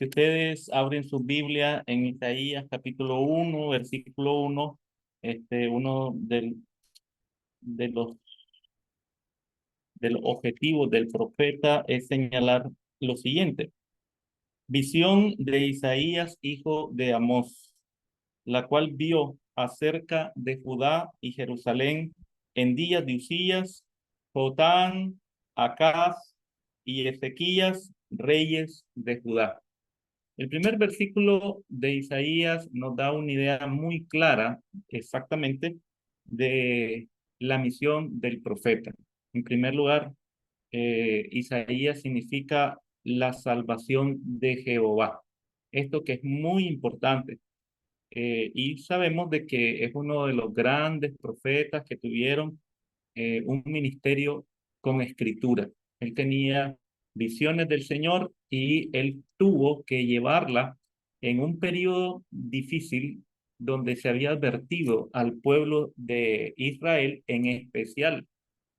Si ustedes abren su Biblia en Isaías capítulo 1, versículo 1, uno de los objetivos del profeta es señalar lo siguiente. Visión de Isaías, hijo de Amós, la cual vio acerca de Judá y Jerusalén en días de Usías, Jotán, Acaz y Ezequías, reyes de Judá. El primer versículo de Isaías nos da una idea muy clara exactamente de la misión del profeta. En primer lugar, Isaías significa la salvación de Jehová. Esto que es muy importante. Y sabemos de que es uno de los grandes profetas que tuvieron un ministerio con escritura. Él tenía visiones del Señor y él tuvo que llevarla en un periodo difícil donde se había advertido al pueblo de Israel, en especial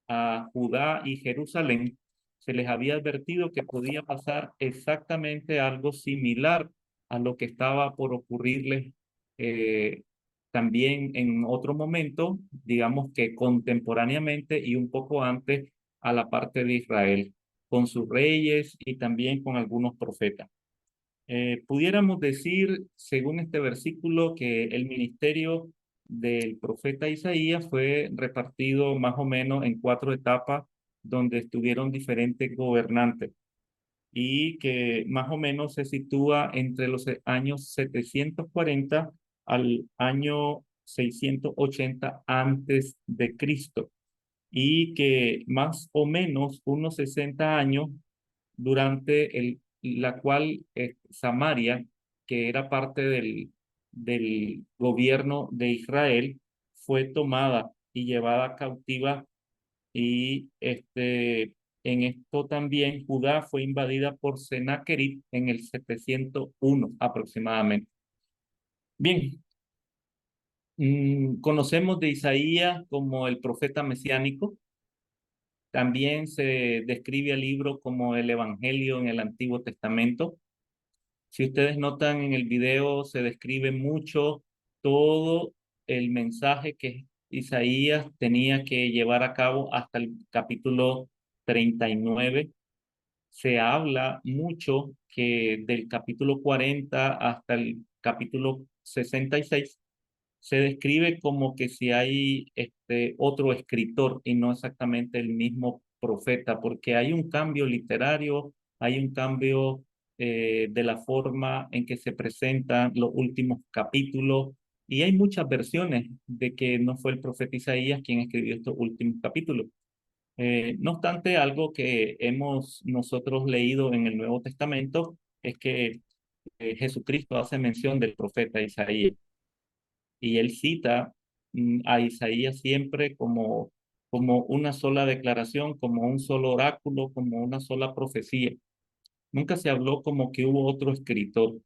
a Judá y Jerusalén, se les había advertido que podía pasar exactamente algo similar a lo que estaba por ocurrirles eh, también en otro momento, digamos que contemporáneamente y un poco antes a la parte de Israel, con sus reyes y también con algunos profetas. Pudiéramos decir, según este versículo, que el ministerio del profeta Isaías fue repartido más o menos en 4 etapas donde estuvieron diferentes gobernantes y que más o menos se sitúa entre los años 740 al año 680 antes de Cristo y que más o menos unos 60 años durante la cual Samaria, que era parte del gobierno de Israel, fue tomada y llevada cautiva y en esto también Judá fue invadida por Sennacherib en el 701 aproximadamente. Bien, conocemos de Isaías como el profeta mesiánico. También se describe el libro como el Evangelio en el Antiguo Testamento. Si ustedes notan en el video, se describe mucho todo el mensaje que Isaías tenía que llevar a cabo hasta el capítulo 39. Se habla mucho que del capítulo 40 hasta el capítulo 66 se describe como que si hay otro escritor y no exactamente el mismo profeta, porque hay un cambio literario, hay un cambio de la forma en que se presentan los últimos capítulos, y hay muchas versiones de que no fue el profeta Isaías quien escribió estos últimos capítulos. No obstante, algo que hemos nosotros leído en el Nuevo Testamento es que Jesucristo hace mención del profeta Isaías y él cita a Isaías siempre como una sola declaración, como un solo oráculo, como una sola profecía. Nunca se habló como que hubo otro escritor.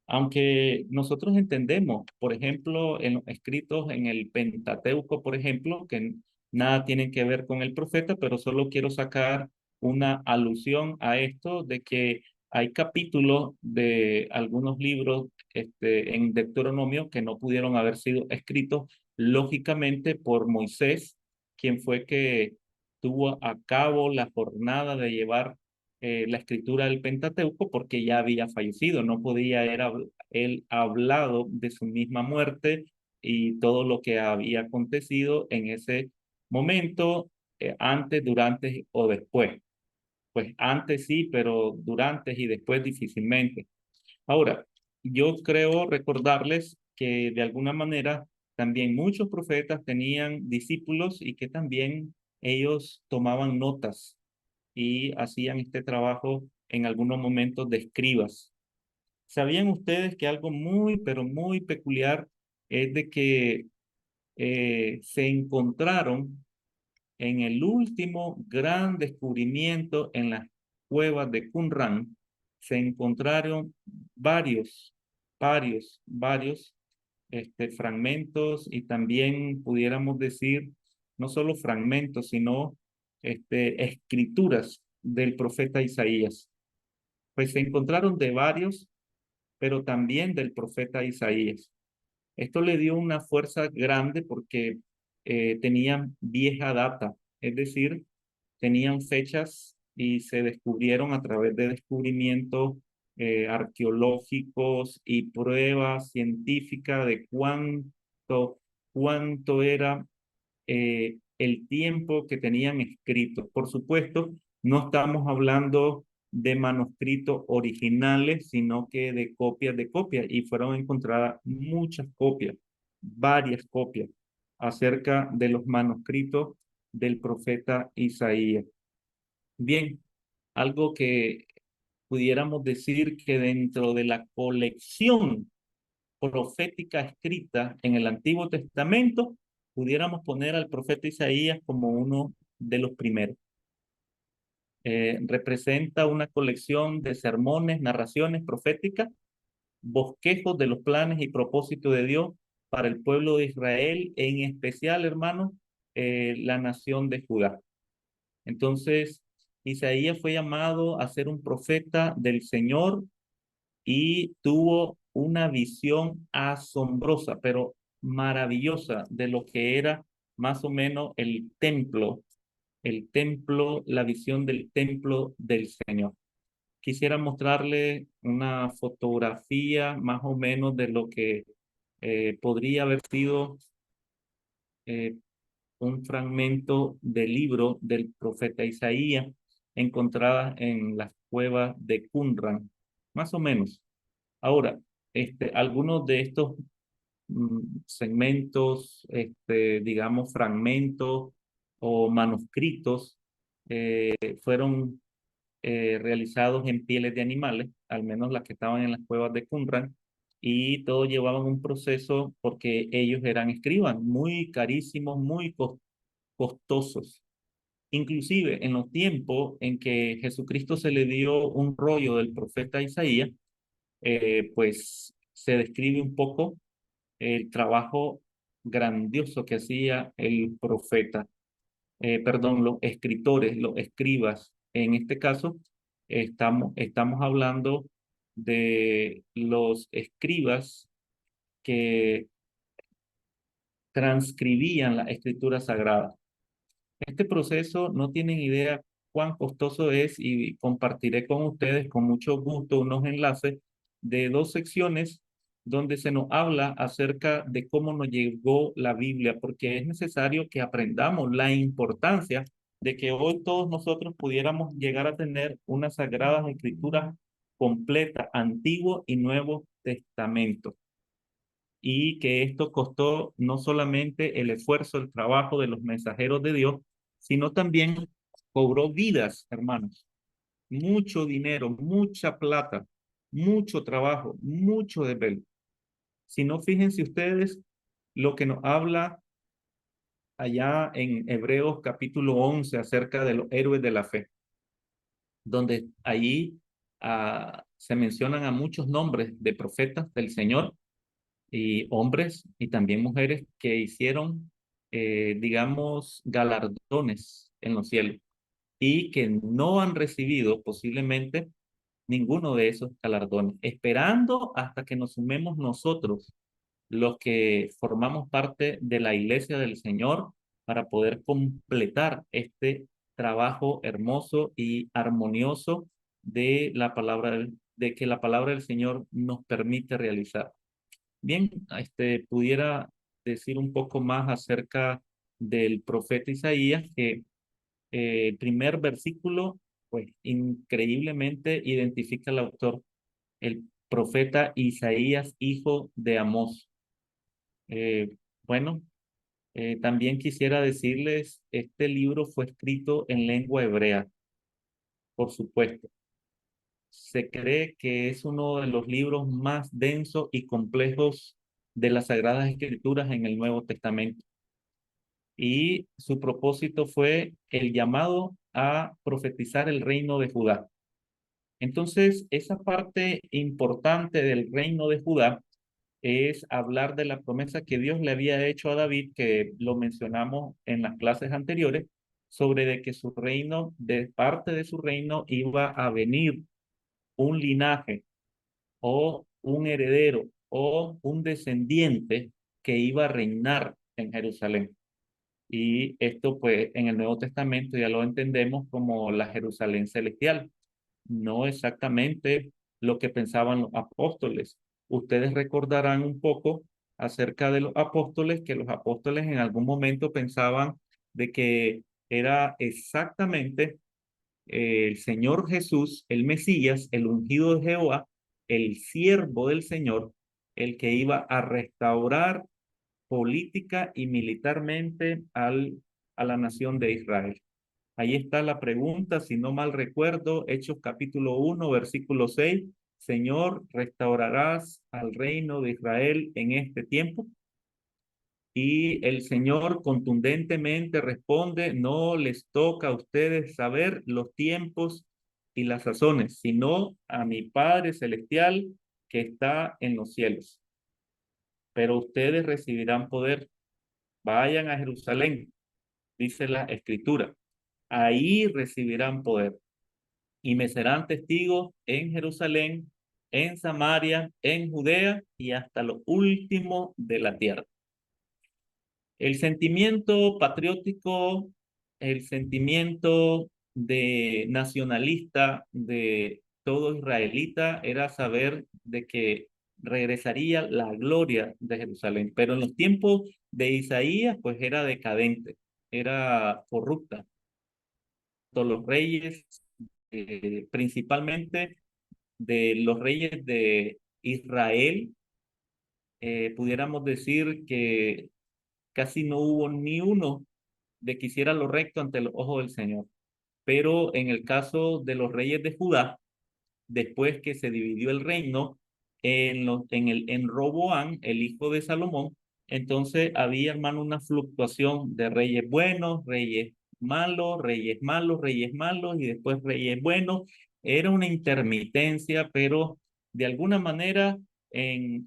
Aunque nosotros entendemos, por ejemplo, en los escritos en el Pentateuco, por ejemplo, que nada tienen que ver con el profeta, pero solo quiero sacar una alusión a esto de que hay capítulos de algunos libros en Deuteronomio que no pudieron haber sido escritos lógicamente por Moisés, quien fue que tuvo a cabo la jornada de llevar la escritura del Pentateuco porque ya había fallecido, no podía él hablado de su misma muerte y todo lo que había acontecido en ese momento, antes, durante o después. Pues antes sí, pero durante y después difícilmente. Ahora, yo creo recordarles que de alguna manera también muchos profetas tenían discípulos y que también ellos tomaban notas y hacían este trabajo en algunos momentos de escribas. ¿Sabían ustedes que algo muy, pero muy peculiar es de que se encontraron en el último gran descubrimiento en las cuevas de Qumran? Se encontraron varios fragmentos y también pudiéramos decir no solo fragmentos, sino escrituras del profeta Isaías. pues se encontraron de varios, pero también del profeta Isaías. Esto le dio una fuerza grande porque tenían vieja data, es decir, tenían fechas y se descubrieron a través de descubrimientos arqueológicos y pruebas científicas de cuánto era el tiempo que tenían escrito. Por supuesto, no estamos hablando de manuscritos originales, sino que de copias, y fueron encontradas muchas copias, varias copias, acerca de los manuscritos del profeta Isaías. Bien, algo que pudiéramos decir que dentro de la colección profética escrita en el Antiguo Testamento, pudiéramos poner al profeta Isaías como uno de los primeros. Representa una colección de sermones, narraciones proféticas, bosquejos de los planes y propósitos de Dios para el pueblo de Israel, en especial, hermanos, la nación de Judá. Entonces, Isaías fue llamado a ser un profeta del Señor y tuvo una visión asombrosa, pero maravillosa de lo que era más o menos el templo, la visión del templo del Señor. Quisiera mostrarle una fotografía más o menos de lo que podría haber sido eh, un fragmento del libro del profeta Isaías encontrada en las cuevas de Qumran, más o menos. Ahora, algunos de estos segmentos, digamos, fragmentos o manuscritos fueron realizados en pieles de animales, al menos las que estaban en las cuevas de Qumran, y todos llevaban un proceso porque ellos eran escribas, muy carísimos, muy costosos. Inclusive en los tiempos en que Jesucristo se le dio un rollo del profeta Isaías, pues se describe un poco el trabajo grandioso que hacía el profeta, perdón, los escritores, los escribas. En este caso, estamos hablando de los escribas que transcribían la escritura sagrada. Este proceso no tienen idea cuán costoso es y compartiré con ustedes con mucho gusto unos enlaces de dos secciones donde se nos habla acerca de cómo nos llegó la Biblia, porque es necesario que aprendamos la importancia de que hoy todos nosotros pudiéramos llegar a tener una sagrada escritura completa, Antiguo y Nuevo Testamento, y que esto costó no solamente el esfuerzo, el trabajo de los mensajeros de Dios, sino también cobró vidas, hermanos. Mucho dinero, mucha plata, mucho trabajo, mucho desvelo. Si no, fíjense ustedes lo que nos habla allá en Hebreos capítulo 11 acerca de los héroes de la fe, donde allí se mencionan a muchos nombres de profetas del Señor y hombres y también mujeres que hicieron, digamos, galardones en los cielos y que no han recibido posiblemente ninguno de esos galardones, esperando hasta que nos sumemos nosotros, los que formamos parte de la iglesia del Señor, para poder completar este trabajo hermoso y armonioso de la palabra, de que la palabra del Señor nos permite realizar. Bien, pudiera decir un poco más acerca del profeta Isaías, que el primer versículo, pues increíblemente identifica al autor, el profeta Isaías, hijo de Amós. Eh, bueno, también quisiera decirles, este libro fue escrito en lengua hebrea, por supuesto. Se cree que es uno de los libros más densos y complejos de las Sagradas Escrituras en el Nuevo Testamento. Y su propósito fue el llamado a profetizar el reino de Judá. Entonces, esa parte importante del reino de Judá es hablar de la promesa que Dios le había hecho a David, que lo mencionamos en las clases anteriores, sobre de que su reino, de parte de su reino, iba a venir un linaje o un heredero o un descendiente que iba a reinar en Jerusalén. Y esto pues en el Nuevo Testamento ya lo entendemos como la Jerusalén celestial, no exactamente lo que pensaban los apóstoles. Ustedes recordarán un poco acerca de los apóstoles, que los apóstoles en algún momento pensaban de que era exactamente el Señor Jesús, el Mesías, el ungido de Jehová, el siervo del Señor, el que iba a restaurar política y militarmente a la nación de Israel. Ahí está la pregunta, si no mal recuerdo, Hechos capítulo 1, versículo 6. Señor, ¿restaurarás al reino de Israel en este tiempo? Y el Señor contundentemente responde, no les toca a ustedes saber los tiempos y las sazones, sino a mi Padre Celestial que está en los cielos. Pero ustedes recibirán poder. Vayan a Jerusalén, dice la Escritura. Ahí recibirán poder y me serán testigos en Jerusalén, en Samaria, en Judea y hasta lo último de la tierra. El sentimiento patriótico, el sentimiento de nacionalista de todo israelita era saber de que regresaría la gloria de Jerusalén, pero en los tiempos de Isaías pues era decadente, era corrupta. Todos los reyes, principalmente de los reyes de Israel, pudiéramos decir que casi no hubo ni uno de que hiciera lo recto ante los ojos del Señor. Pero en el caso de los reyes de Judá, después que se dividió el reino en Roboán, el hijo de Salomón, entonces había, hermano, una fluctuación de reyes buenos, reyes malos, reyes malos, reyes malos y después reyes buenos. Era una intermitencia, pero de alguna manera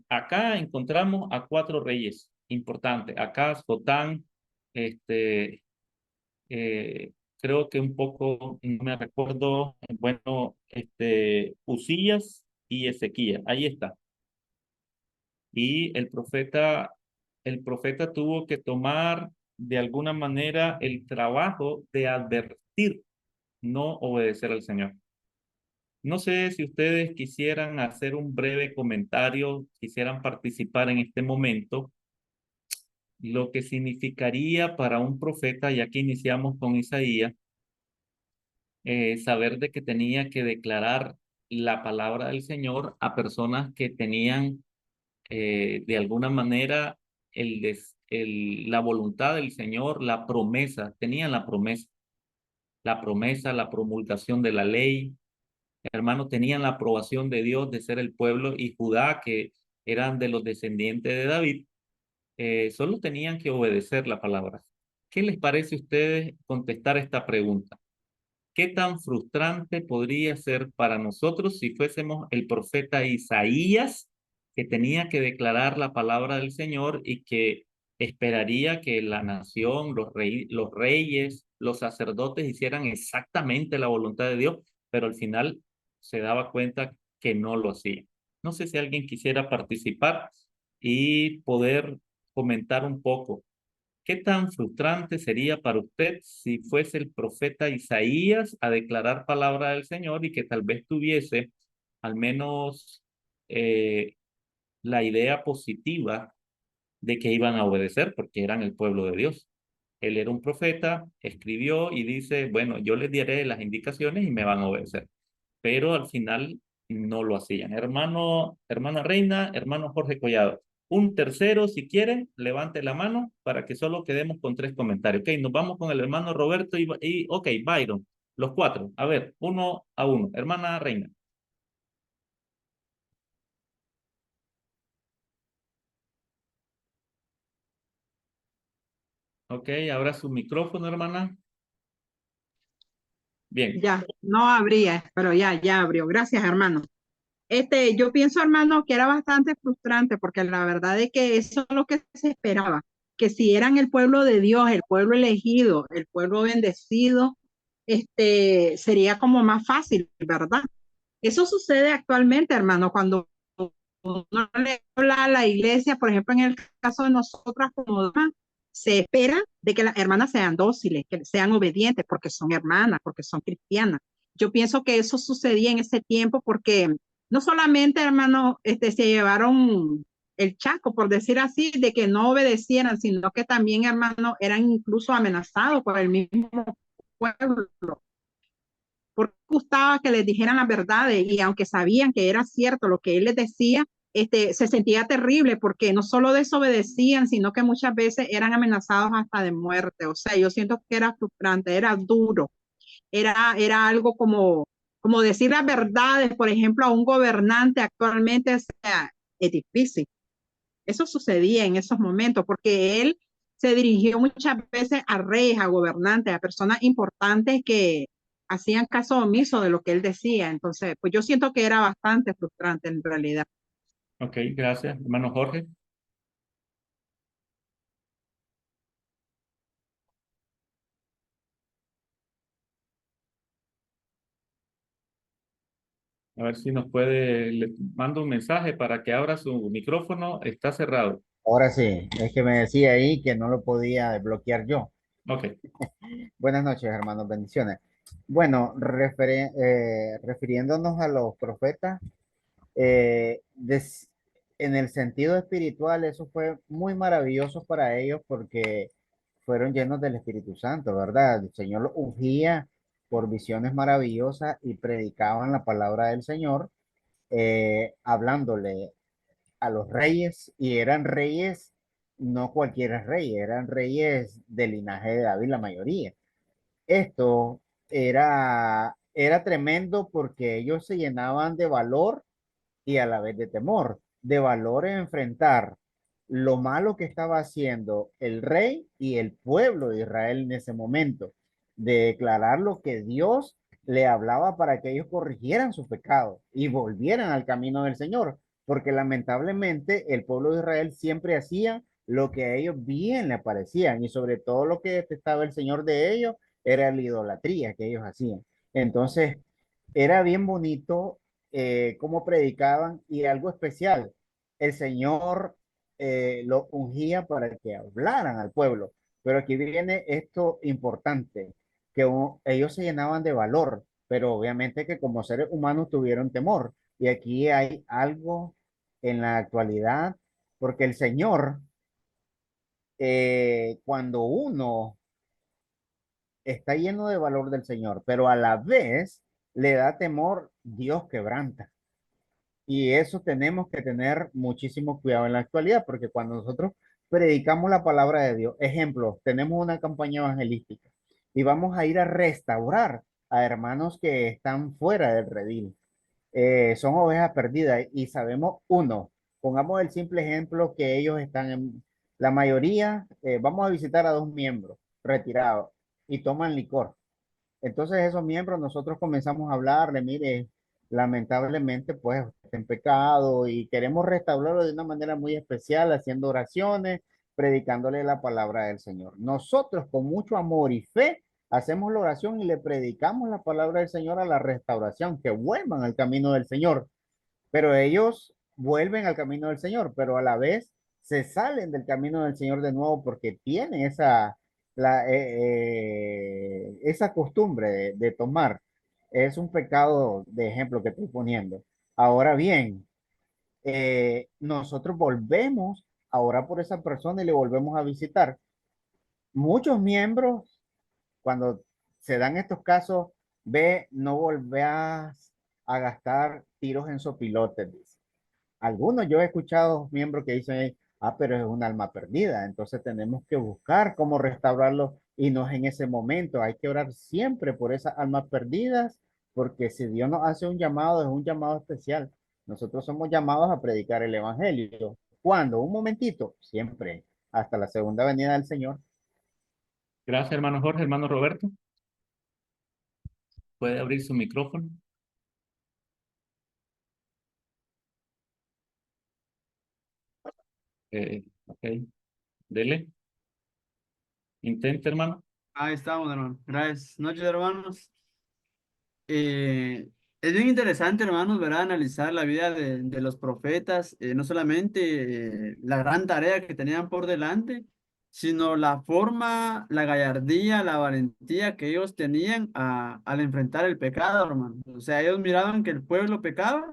acá encontramos a cuatro reyes importantes. Acá Jotán, este, creo que un poco, no me recuerdo, bueno, Usías y Ezequías, ahí está. Y el profeta tuvo que tomar de alguna manera el trabajo de advertir, no obedecer al Señor. No sé si ustedes quisieran hacer un breve comentario, quisieran participar en este momento, lo que significaría para un profeta, ya que iniciamos con Isaías, saber de que tenía que declarar la palabra del Señor a personas que tenían de alguna manera la voluntad del Señor, la promesa, tenían la promesa, la promulgación de la ley, hermanos, tenían la aprobación de Dios de ser el pueblo y Judá, que eran de los descendientes de David, solo tenían que obedecer la palabra. ¿Qué les parece a ustedes contestar esta pregunta? ¿Qué tan frustrante podría ser para nosotros si fuésemos el profeta Isaías, que tenía que declarar la palabra del Señor y que esperaría que la nación, los reyes, los sacerdotes hicieran exactamente la voluntad de Dios, pero al final se daba cuenta que no lo hacía? No sé si alguien quisiera participar y poder comentar un poco. ¿Qué tan frustrante sería para usted si fuese el profeta Isaías a declarar palabra del Señor y que tal vez tuviese al menos eh, la idea positiva de que iban a obedecer porque eran el pueblo de Dios? Él era un profeta, escribió y dice, bueno, yo les diré las indicaciones y me van a obedecer. Pero al final no lo hacían. Hermano, hermana Reina, hermano Jorge Collado. Un tercero, si quieren, levante la mano para que solo quedemos con tres comentarios. Ok, nos vamos con el hermano Roberto ok, Byron, los cuatro. A ver, uno a uno. Hermana Reina. Ok, abra su micrófono, hermana. Bien. Ya, no abría, pero ya abrió. Gracias, hermano. Yo pienso, hermano, que era bastante frustrante porque la verdad es que eso es lo que se esperaba, que si eran el pueblo de Dios, el pueblo elegido, el pueblo bendecido, sería como más fácil, ¿verdad? Eso sucede actualmente, hermano, cuando uno le habla a la iglesia, por ejemplo, en el caso de nosotras como damas, se espera de que las hermanas sean dóciles, que sean obedientes, porque son hermanas, porque son cristianas. Yo pienso que eso sucedía en ese tiempo porque no solamente, hermano, se llevaron el chaco, por decir así, de que no obedecieran, sino que también, hermano, eran incluso amenazados por el mismo pueblo porque gustaba que les dijeran las verdades y aunque sabían que era cierto lo que él les decía, se sentía terrible porque no solo desobedecían, sino que muchas veces eran amenazados hasta de muerte. O sea, yo siento que era frustrante, era duro, era algo como decir las verdades, por ejemplo, a un gobernante actualmente, o sea, es difícil. Eso sucedía en esos momentos porque él se dirigió muchas veces a reyes, a gobernantes, a personas importantes que hacían caso omiso de lo que él decía. Entonces, pues yo siento que era bastante frustrante en realidad. Ok, gracias. Hermano Jorge. A ver si nos puede, le mando un mensaje para que abra su micrófono. Está cerrado. Ahora sí, es que me decía ahí que no lo podía desbloquear yo. Ok. Buenas noches, hermanos, bendiciones. Bueno, refiriéndonos a los profetas, eh, des- en el sentido espiritual, eso fue muy maravilloso para ellos porque fueron llenos del Espíritu Santo, ¿verdad? El Señor los ungía por visiones maravillosas y predicaban la palabra del Señor, hablándole a los reyes y eran reyes, no cualquier rey, eran reyes del linaje de David, la mayoría. Esto era tremendo porque ellos se llenaban de valor y a la vez de temor, de valor en enfrentar lo malo que estaba haciendo el rey y el pueblo de Israel en ese momento, de declarar lo que Dios le hablaba para que ellos corrigieran su pecado y volvieran al camino del Señor, porque lamentablemente el pueblo de Israel siempre hacía lo que a ellos bien le parecían y sobre todo lo que detestaba el Señor de ellos era la idolatría que ellos hacían. Entonces, era bien bonito cómo predicaban y algo especial. El Señor lo ungía para que hablaran al pueblo. Pero aquí viene esto importante, que ellos se llenaban de valor, pero obviamente que como seres humanos tuvieron temor. Y aquí hay algo en la actualidad, porque el Señor, cuando uno está lleno de valor del Señor, pero a la vez le da temor, Dios quebranta. Y eso tenemos que tener muchísimo cuidado en la actualidad, porque cuando nosotros predicamos la palabra de Dios, ejemplo, tenemos una campaña evangelística y vamos a ir a restaurar a hermanos que están fuera del redil, son ovejas perdidas y sabemos, uno, pongamos el simple ejemplo que ellos están en, la mayoría, vamos a visitar a dos miembros retirados y toman licor. Entonces esos miembros nosotros comenzamos a hablarle, mire, lamentablemente pues está en pecado y queremos restaurarlo de una manera muy especial, haciendo oraciones, predicándole la palabra del Señor. Nosotros con mucho amor y fe hacemos la oración y le predicamos la palabra del Señor a la restauración, que vuelvan al camino del Señor, pero ellos vuelven al camino del Señor, pero a la vez se salen del camino del Señor de nuevo porque tienen esa costumbre de tomar. Es un pecado de ejemplo que estoy poniendo. Ahora bien, nosotros volvemos a orar por esa persona y le volvemos a visitar. Muchos miembros, cuando se dan estos casos, ve, no volvás a gastar tiros en sopilotes, dice. Algunos yo he escuchado miembros que dicen, ah, pero es un alma perdida, entonces tenemos que buscar cómo restaurarlo y no es en ese momento, hay que orar siempre por esas almas perdidas, porque si Dios nos hace un llamado, es un llamado especial. Nosotros somos llamados a predicar el evangelio. ¿Cuándo? Un momentito, siempre, hasta la segunda venida del Señor. Gracias, hermano Jorge. Hermano Roberto, puede abrir su micrófono. Ok, dele. Intente, hermano. Ahí estamos, hermano. Gracias. Noches, hermanos. Eh, Es bien interesante, hermanos, ¿verdad? Analizar la vida de los profetas, no solamente la gran tarea que tenían por delante, sino la forma, la gallardía, la valentía que ellos tenían al enfrentar el pecado, hermano. O sea, ellos miraban que el pueblo pecaba,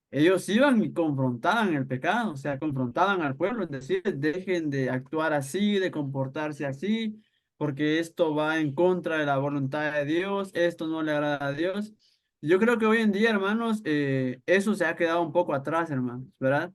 ellos iban y confrontaban el pecado, o sea, confrontaban al pueblo, es decir, dejen de actuar así, de comportarse así, porque esto va en contra de la voluntad de Dios, esto no le agrada a Dios. Yo creo que hoy en día, hermanos, eso se ha quedado un poco atrás, hermanos, ¿verdad?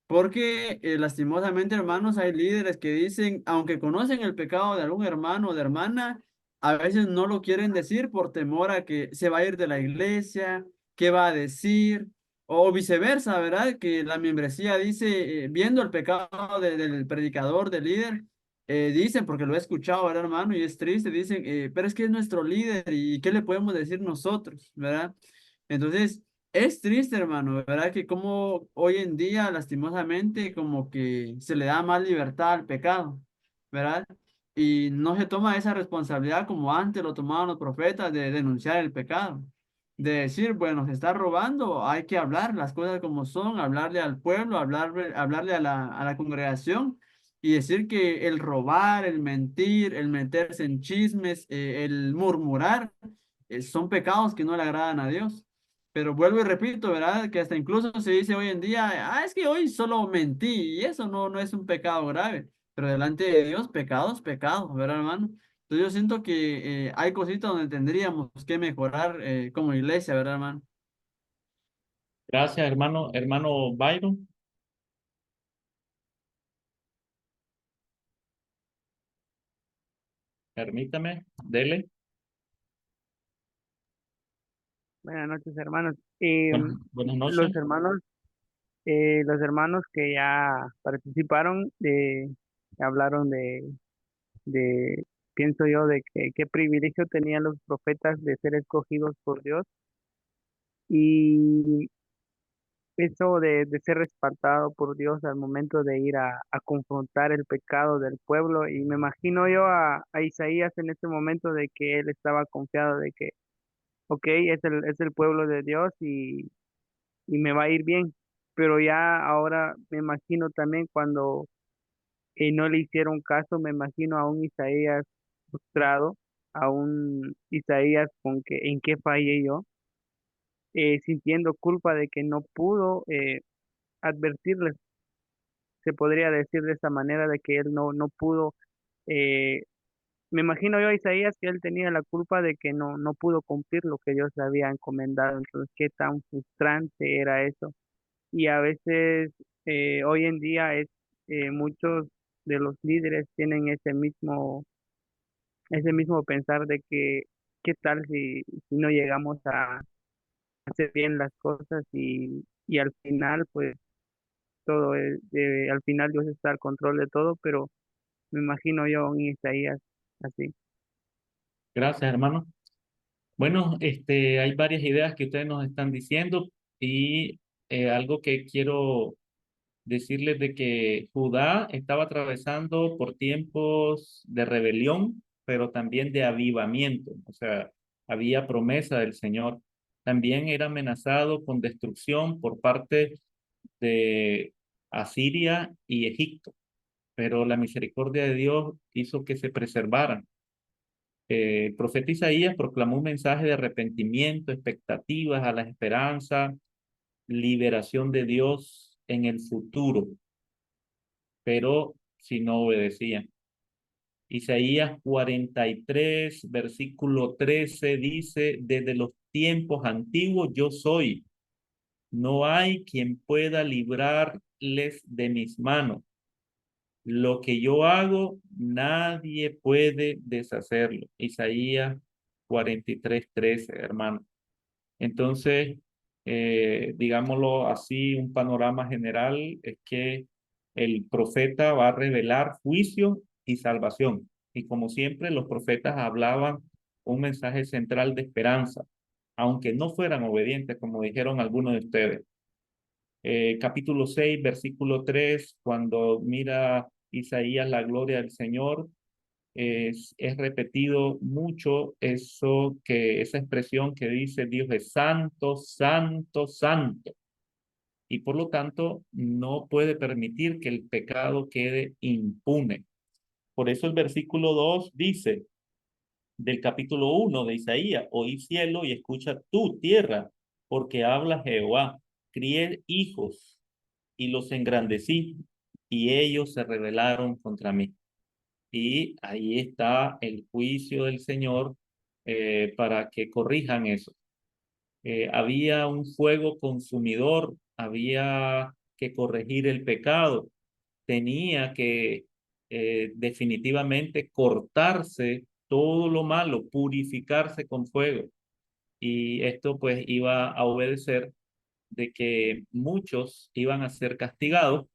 Porque lastimosamente, hermanos, hay líderes que dicen, aunque conocen el pecado de algún hermano o de hermana, a veces no lo quieren decir por temor a que se va a ir de la iglesia, qué va a decir. O viceversa, ¿verdad? Que la membresía dice, viendo el pecado del predicador, del líder, dicen, porque lo he escuchado, ¿verdad, hermano? Y es triste, dicen, pero es que es nuestro líder y ¿qué le podemos decir nosotros, ¿verdad? Entonces, es triste, hermano, ¿verdad? Que como hoy en día, lastimosamente, como que se le da más libertad al pecado, ¿verdad? Y no se toma esa responsabilidad como antes lo tomaban los profetas de denunciar el pecado, de decir, bueno, se está robando, hay que hablar las cosas como son, hablarle al pueblo, hablarle a la congregación y decir que el robar, el mentir, el meterse en chismes, el murmurar, son pecados que no le agradan a Dios. Pero vuelvo y repito, ¿verdad? Que hasta incluso se dice hoy en día, es que hoy solo mentí y eso no es un pecado grave, pero delante de Dios, pecados, pecados, ¿verdad, hermano? Entonces yo siento que hay cositas donde tendríamos que mejorar como iglesia, ¿verdad, hermano? Gracias, hermano. Hermano Byron, permítame, dele. Buenas noches, hermanos. Buenas noches. Los hermanos, los hermanos que ya participaron hablaron de, pienso yo, de que qué privilegio tenían los profetas de ser escogidos por Dios y eso de ser respaldado por Dios al momento de ir a confrontar el pecado del pueblo. Y me imagino yo a Isaías en ese momento de que él estaba confiado de que, ok, es el pueblo de Dios y me va a ir bien. Pero ya ahora me imagino también cuando no le hicieron caso, me imagino a un Isaías frustrado, a un Isaías con que en qué fallé yo, sintiendo culpa de que no pudo advertirles, se podría decir de esa manera, de que él no pudo. eh, Me imagino yo a Isaías que él tenía la culpa de que no pudo cumplir lo que Dios le había encomendado. Entonces, qué tan frustrante era eso. Y a veces hoy en día muchos de los líderes tienen ese mismo pensar de que qué tal si no llegamos a hacer bien las cosas y al final pues al final Dios está al control de todo, pero me imagino yo a un Isaías así. Gracias, hermano. Bueno, hay varias ideas que ustedes nos están diciendo y algo que quiero decirles de que Judá estaba atravesando por tiempos de rebelión, pero también de avivamiento. O sea, había promesa del Señor. También era amenazado con destrucción por parte de Asiria y Egipto, pero la misericordia de Dios hizo que se preservaran. El profeta Isaías proclamó un mensaje de arrepentimiento, expectativas a la esperanza, liberación de Dios en el futuro, pero si no obedecían. Isaías 43, versículo 13 dice, desde los tiempos antiguos yo soy, no hay quien pueda librarles de mis manos. Lo que yo hago, nadie puede deshacerlo. Isaías 43, 13, hermano. Entonces, digámoslo así, un panorama general es que el profeta va a revelar juicio y salvación. Y como siempre, los profetas hablaban un mensaje central de esperanza, aunque no fueran obedientes, como dijeron algunos de ustedes. Capítulo 6, versículo 3, cuando mira Isaías la gloria del Señor, es repetido mucho esa expresión que dice Dios es santo, santo, santo. Y por lo tanto no puede permitir que el pecado quede impune. Por eso el versículo 2 dice del capítulo 1 de Isaías, oí cielo y escucha tú tierra, porque habla Jehová, crié hijos y los engrandecí, y ellos se rebelaron contra mí. Y ahí está el juicio del Señor para que corrijan eso. Había un fuego consumidor, había que corregir el pecado, tenía que definitivamente cortarse todo lo malo, purificarse con fuego. Y esto pues iba a obedecer de que muchos iban a ser castigados,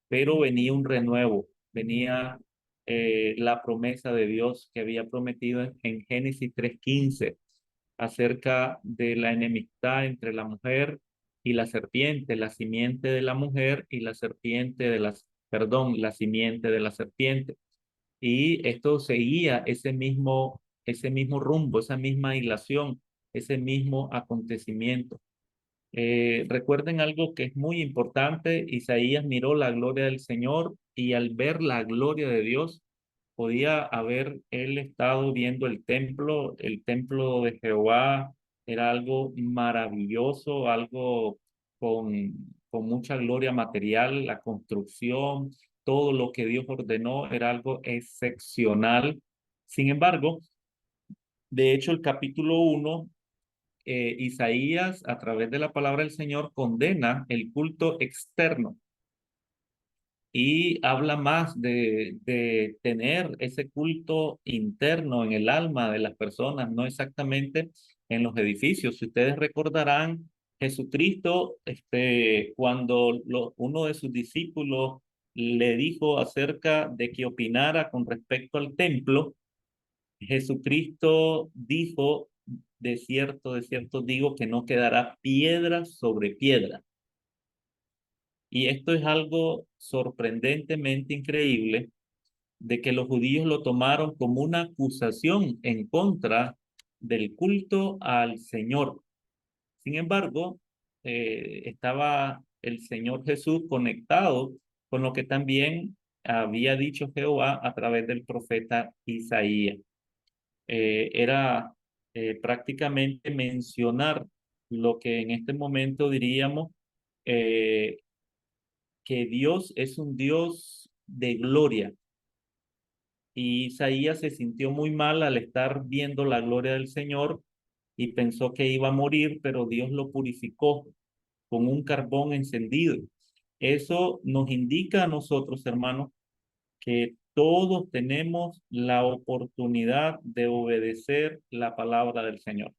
pero venía un renuevo, venía la promesa de Dios que había prometido en Génesis 3:15 acerca de la enemistad entre la mujer y la serpiente, la simiente de la mujer y la serpiente de las, perdón, la simiente de la serpiente. Y esto seguía ese mismo rumbo, esa misma hilación, ese mismo acontecimiento. Recuerden algo que es muy importante, Isaías miró la gloria del Señor y al ver la gloria de Dios, podía haber él estado viendo el templo de Jehová era algo maravilloso, algo con, con mucha gloria material, la construcción, todo lo que Dios ordenó era algo excepcional. Sin embargo, de hecho, el capítulo 1 Isaías, a través de la palabra del Señor, condena el culto externo y habla más de tener ese culto interno en el alma de las personas, no exactamente en los edificios. Si ustedes recordarán, Jesucristo, cuando uno de sus discípulos le dijo acerca de que opinara con respecto al templo, Jesucristo dijo, de cierto digo que no quedará piedra sobre piedra. Y esto es algo sorprendentemente increíble de que los judíos lo tomaron como una acusación en contra del culto al Señor. Sin embargo, estaba el Señor Jesús conectado con lo que también había dicho Jehová a través del profeta Isaías. Era prácticamente mencionar lo que en este momento diríamos eh, que Dios es un Dios de gloria. Y Isaías se sintió muy mal al estar viendo la gloria del Señor y pensó que iba a morir, pero Dios lo purificó con un carbón encendido. Eso nos indica a nosotros, hermanos, que todos tenemos la oportunidad de obedecer la palabra del Señor.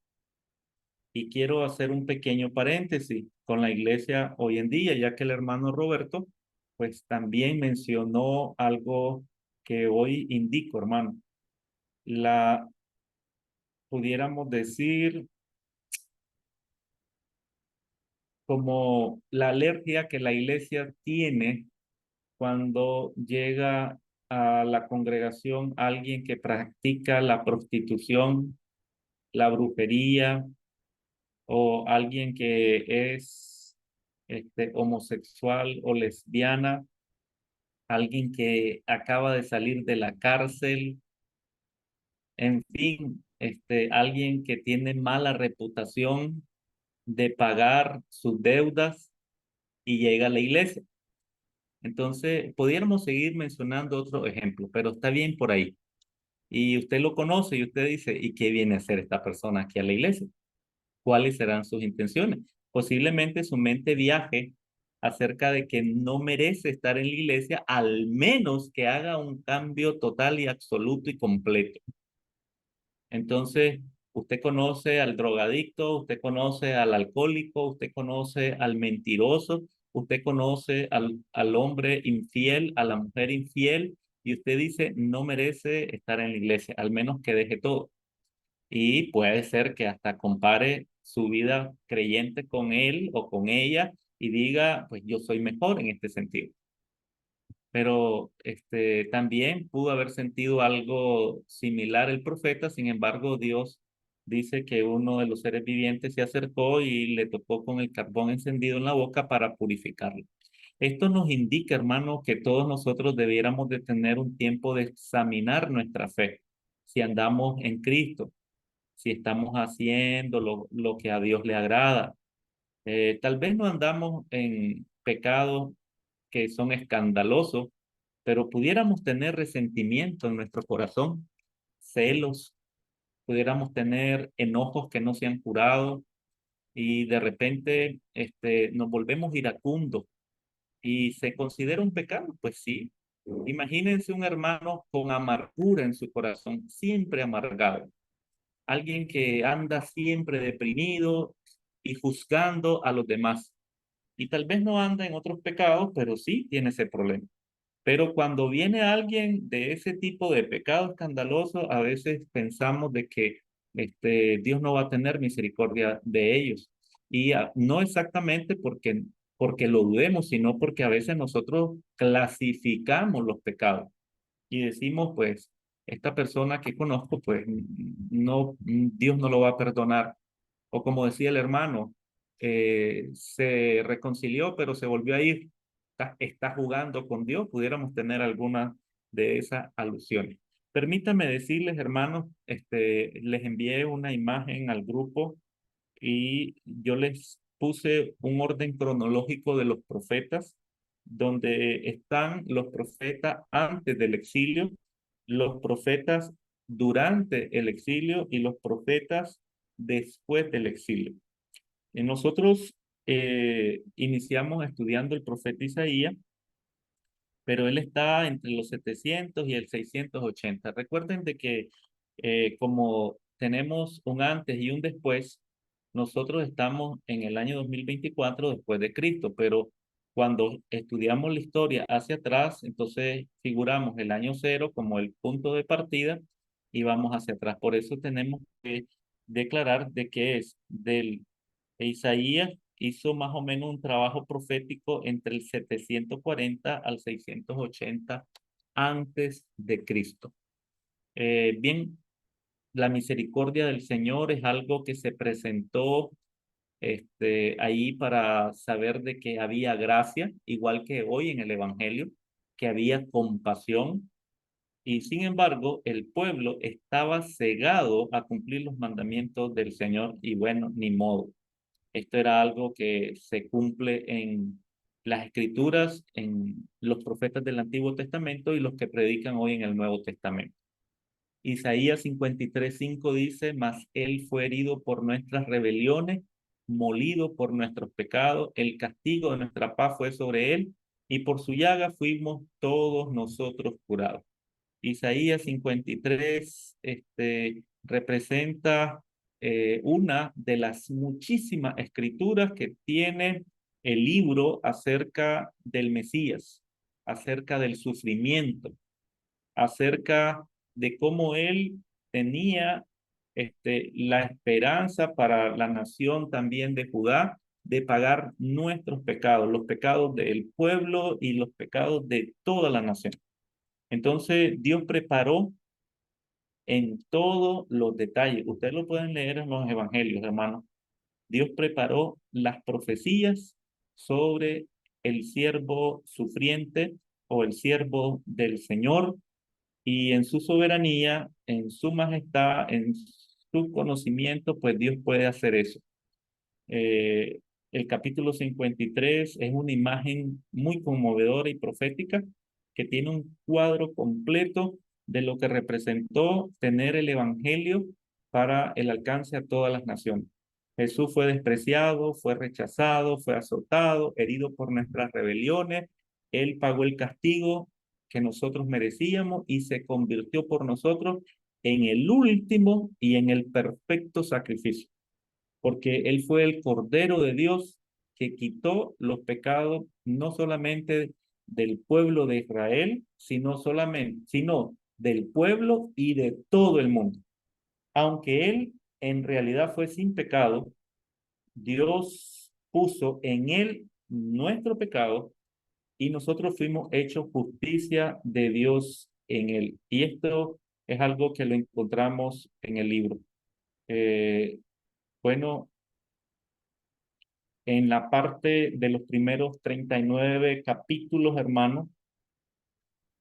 Y quiero hacer un pequeño paréntesis con la iglesia hoy en día, ya que el hermano Roberto, pues también mencionó algo que hoy indico, hermano. La, pudiéramos decir, como la alergia que la iglesia tiene cuando llega a la congregación alguien que practica la prostitución, la brujería o alguien que es homosexual o lesbiana, alguien que acaba de salir de la cárcel, en fin, alguien que tiene mala reputación de pagar sus deudas y llega a la iglesia. Entonces, pudiéramos seguir mencionando otro ejemplo, pero está bien por ahí. Y usted lo conoce y usted dice, ¿y qué viene a hacer esta persona aquí a la iglesia? ¿Cuáles serán sus intenciones? Posiblemente su mente viaje acerca de que no merece estar en la iglesia, al menos que haga un cambio total y absoluto y completo. Entonces, usted conoce al drogadicto, usted conoce al alcohólico, usted conoce al mentiroso, usted conoce al hombre infiel, a la mujer infiel, y usted dice, no merece estar en la iglesia, al menos que deje todo. Y puede ser que hasta compare su vida creyente con él o con ella y diga, pues yo soy mejor en este sentido. Pero también pudo haber sentido algo similar el profeta. Sin embargo, Dios dice que uno de los seres vivientes se acercó y le tocó con el carbón encendido en la boca para purificarlo. Esto nos indica, hermano, que todos nosotros debiéramos de tener un tiempo de examinar nuestra fe, si andamos en Cristo, si estamos haciendo lo que a Dios le agrada. Tal vez no andamos en pecados que son escandalosos, pero pudiéramos tener resentimiento en nuestro corazón, celos, pudiéramos tener enojos que no se han curado y de repente nos volvemos iracundos y se considera un pecado, pues sí. Imagínense un hermano con amargura en su corazón, siempre amargado, alguien que anda siempre deprimido y juzgando a los demás. Y tal vez no anda en otros pecados, pero sí tiene ese problema. Pero cuando viene alguien de ese tipo de pecado escandaloso, a veces pensamos de que Dios no va a tener misericordia de ellos. Y no exactamente porque lo dudemos, sino porque a veces nosotros clasificamos los pecados y decimos, pues, esta persona que conozco, pues, no, Dios no lo va a perdonar. O como decía el hermano, se reconcilió, pero se volvió a ir. Está jugando con Dios. Pudiéramos tener alguna de esas alusiones. Permítame decirles, hermanos, les envié una imagen al grupo y yo les puse un orden cronológico de los profetas, donde están los profetas antes del exilio, los profetas durante el exilio y los profetas después del exilio. Y nosotros iniciamos estudiando el profeta Isaías, pero él está entre los 700 y el 680. Recuerden de que como tenemos un antes y un después, nosotros estamos en el año 2024 después de Cristo, pero cuando estudiamos la historia hacia atrás, entonces figuramos el año cero como el punto de partida y vamos hacia atrás. Por eso tenemos que declarar de que es del Isaías hizo más o menos un trabajo profético entre el 740 al 680 antes de Cristo. Bien, la misericordia del Señor es algo que se presentó ahí para saber de que había gracia, igual que hoy en el Evangelio, que había compasión, y sin embargo el pueblo estaba cegado a cumplir los mandamientos del Señor y bueno, ni modo. Esto era algo que se cumple en las escrituras, en los profetas del Antiguo Testamento y los que predican hoy en el Nuevo Testamento. Isaías 53:5 dice, mas él fue herido por nuestras rebeliones, molido por nuestros pecados, el castigo de nuestra paz fue sobre él, y por su llaga fuimos todos nosotros curados. Isaías 53 representa una de las muchísimas escrituras que tiene el libro acerca del Mesías, acerca del sufrimiento, acerca de cómo él tenía la esperanza para la nación también de Judá de pagar nuestros pecados, los pecados del pueblo y los pecados de toda la nación. Entonces, Dios preparó en todos los detalles. Ustedes lo pueden leer en los evangelios, hermanos. Dios preparó las profecías sobre el siervo sufriente o el siervo del Señor y en su soberanía, en su majestad, en su conocimiento, pues Dios puede hacer eso. Eh, el capítulo 53 es una imagen muy conmovedora y profética que tiene un cuadro completo de lo que representó tener el Evangelio para el alcance a todas las naciones. Jesús fue despreciado, fue rechazado, fue azotado, herido por nuestras rebeliones. Él pagó el castigo que nosotros merecíamos y se convirtió por nosotros en el último y en el perfecto sacrificio porque Él fue el Cordero de Dios que quitó los pecados no solamente del pueblo de Israel, sino del pueblo y de todo el mundo. Aunque Él en realidad fue sin pecado, Dios puso en Él nuestro pecado y nosotros fuimos hechos justicia de Dios en él. Y esto es algo que lo encontramos en el libro. Bueno, en la parte de los primeros 39 capítulos, hermanos,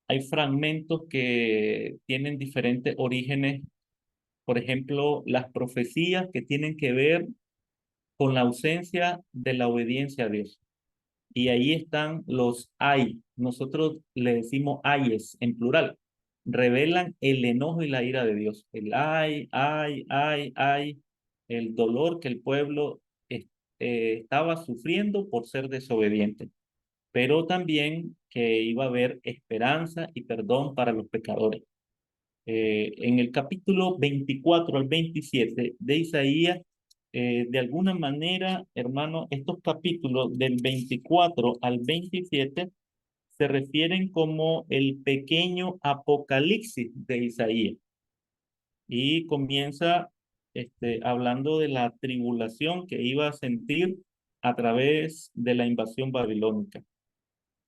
hay fragmentos que tienen diferentes orígenes. Por ejemplo, las profecías que tienen que ver con la ausencia de la obediencia a Dios. Y ahí están los ay. Nosotros le decimos ayes en plural. Revelan el enojo y la ira de Dios. El ay, ay, ay, ay. El dolor que el pueblo estaba sufriendo por ser desobediente. Pero también que iba a haber esperanza y perdón para los pecadores. En el capítulo 24 al 27 de Isaías, de alguna manera, hermano, estos capítulos del 24 al 27 se refieren como el pequeño apocalipsis de Isaías y comienza hablando de la tribulación que iba a sentir a través de la invasión babilónica.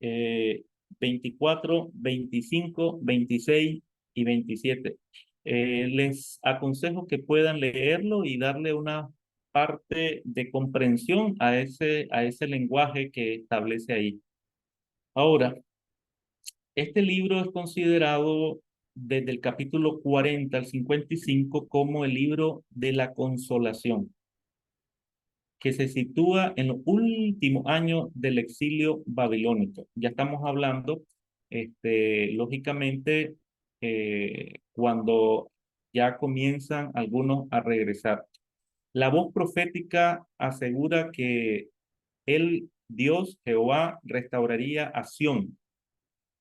24, 25, 26 y 27. Les aconsejo que puedan leerlo y darle una parte de comprensión a ese lenguaje que establece ahí. Ahora, este libro es considerado desde el capítulo 40 al 55 como el libro de la consolación, que se sitúa en los últimos años del exilio babilónico. Ya estamos hablando, lógicamente, cuando ya comienzan algunos a regresar. La voz profética asegura que Dios, Jehová, restauraría a Sión,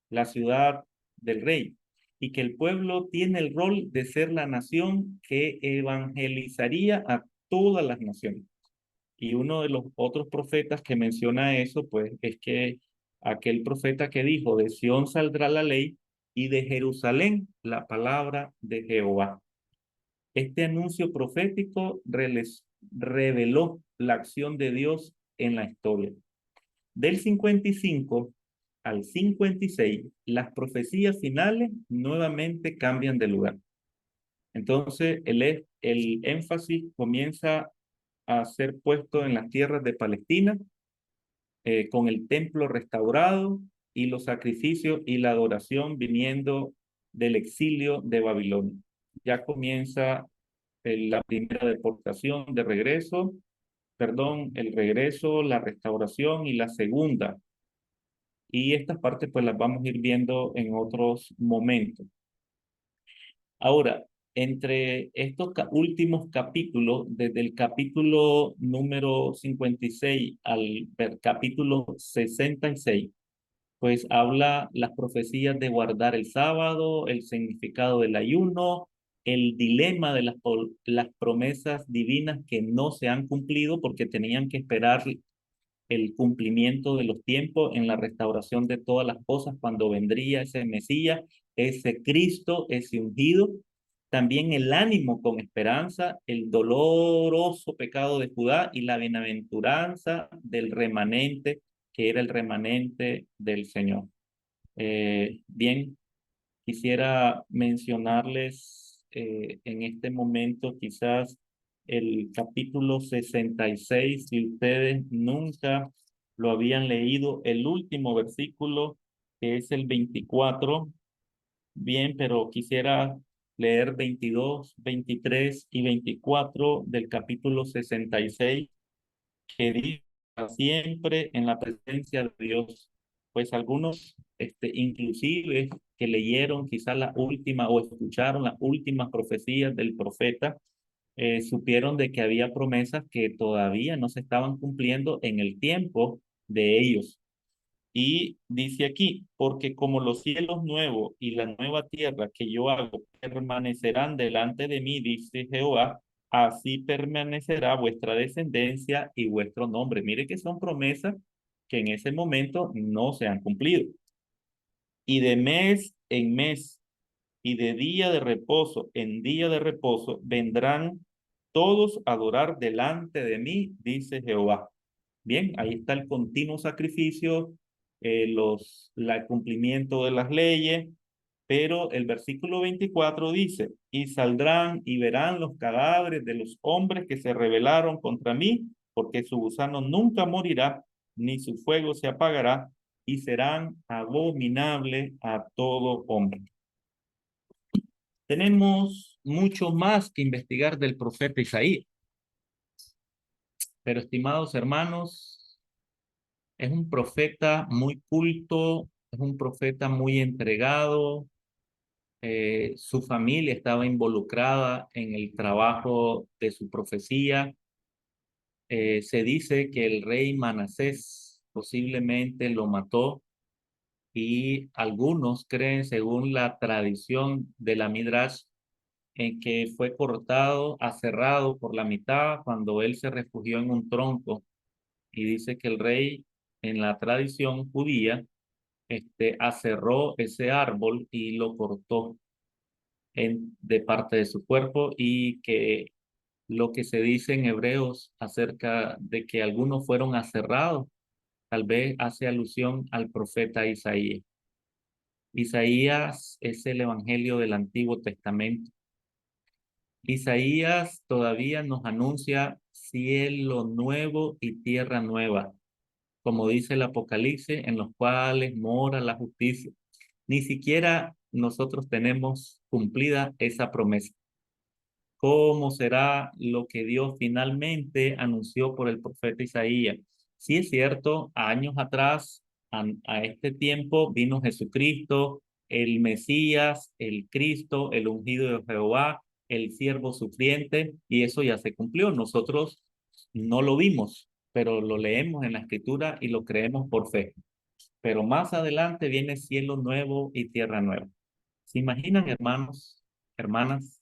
la ciudad del rey, y que el pueblo tiene el rol de ser la nación que evangelizaría a todas las naciones. Y uno de los otros profetas que menciona eso, pues, es que aquel profeta que dijo, de Sión saldrá la ley y de Jerusalén la palabra de Jehová. Este anuncio profético reveló la acción de Dios en la historia. Del 55 al 56, las profecías finales nuevamente cambian de lugar. Entonces, el énfasis comienza a ser puesto en las tierras de Palestina, con el templo restaurado y los sacrificios y la adoración viniendo del exilio de Babilonia. Ya comienza la primera deportación de regreso, perdón, el regreso, la restauración y la segunda. Y estas partes pues las vamos a ir viendo en otros momentos. Ahora, entre estos últimos capítulos, desde el capítulo número 56 al capítulo 66, pues habla las profecías de guardar el sábado, el significado del ayuno, el dilema de las promesas divinas que no se han cumplido porque tenían que esperar el cumplimiento de los tiempos en la restauración de todas las cosas cuando vendría ese Mesías, ese Cristo, ese ungido. También el ánimo con esperanza, el doloroso pecado de Judá y la bienaventuranza del remanente, que era el remanente del Señor. Bien, quisiera mencionarles en este momento quizás el capítulo 66, si ustedes nunca lo habían leído, el último versículo, que es el 24, bien, pero quisiera leer 22, 23 y 24 del capítulo 66, que dice siempre en la presencia de Dios. Pues algunos, inclusive que leyeron quizás la última o escucharon las últimas profecías del profeta, supieron de que había promesas que todavía no se estaban cumpliendo en el tiempo de ellos. Y dice aquí, porque como los cielos nuevos y la nueva tierra que yo hago permanecerán delante de mí, dice Jehová, así permanecerá vuestra descendencia y vuestro nombre. Mire que son promesas que en ese momento no se han cumplido. Y de mes en mes y de día de reposo en día de reposo vendrán todos a adorar delante de mí, dice Jehová. Bien, ahí está el continuo sacrificio el cumplimiento de las leyes, pero el versículo 24 dice, y saldrán y verán los cadáveres de los hombres que se rebelaron contra mí, porque su gusano nunca morirá, ni su fuego se apagará, y serán abominables a todo hombre. Tenemos mucho más que investigar del profeta Isaías, pero estimados hermanos, es un profeta muy culto, es un profeta muy entregado. Su familia estaba involucrada en el trabajo de su profecía. Se dice que el rey Manasés posiblemente lo mató y algunos creen, según la tradición de la Midrash, en que fue cortado, aserrado por la mitad cuando él se refugió en un tronco. Y dice que el rey, en la tradición judía, aserró ese árbol y lo cortó de parte de su cuerpo, y que lo que se dice en Hebreos acerca de que algunos fueron aserrados, tal vez hace alusión al profeta Isaías. Isaías es el evangelio del Antiguo Testamento. Isaías todavía nos anuncia cielo nuevo y tierra nueva, como dice el Apocalipsis, en los cuales mora la justicia. Ni siquiera nosotros tenemos cumplida esa promesa. ¿Cómo será lo que Dios finalmente anunció por el profeta Isaías? Sí es cierto, años atrás, a este tiempo, vino Jesucristo, el Mesías, el Cristo, el ungido de Jehová, el siervo sufriente, y eso ya se cumplió. Nosotros no lo vimos, pero lo leemos en la Escritura y lo creemos por fe. Pero más adelante viene cielo nuevo y tierra nueva. ¿Se imaginan, hermanos, hermanas,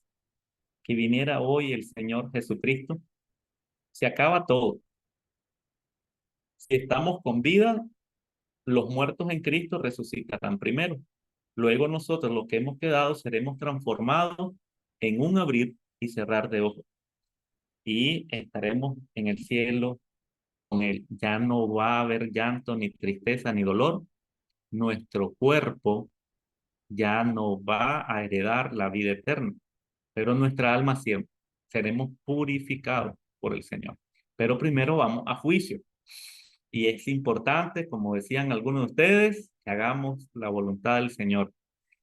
que viniera hoy el Señor Jesucristo? Se acaba todo. Si estamos con vida, los muertos en Cristo resucitarán primero. Luego nosotros, los que hemos quedado, seremos transformados en un abrir y cerrar de ojos. Y estaremos en el cielo con Él. Ya no va a haber llanto, ni tristeza, ni dolor. Nuestro cuerpo ya no va a heredar la vida eterna, pero nuestra alma siempre seremos purificados por el Señor. Pero primero vamos a juicio. Y es importante, como decían algunos de ustedes, que hagamos la voluntad del Señor.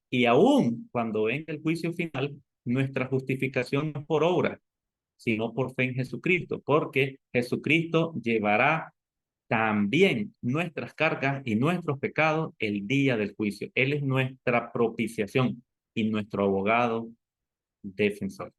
Y aún cuando venga el juicio final, nuestra justificación no es por obra, sino por fe en Jesucristo, porque Jesucristo llevará también nuestras cargas y nuestros pecados el día del juicio. Él es nuestra propiciación y nuestro abogado defensor.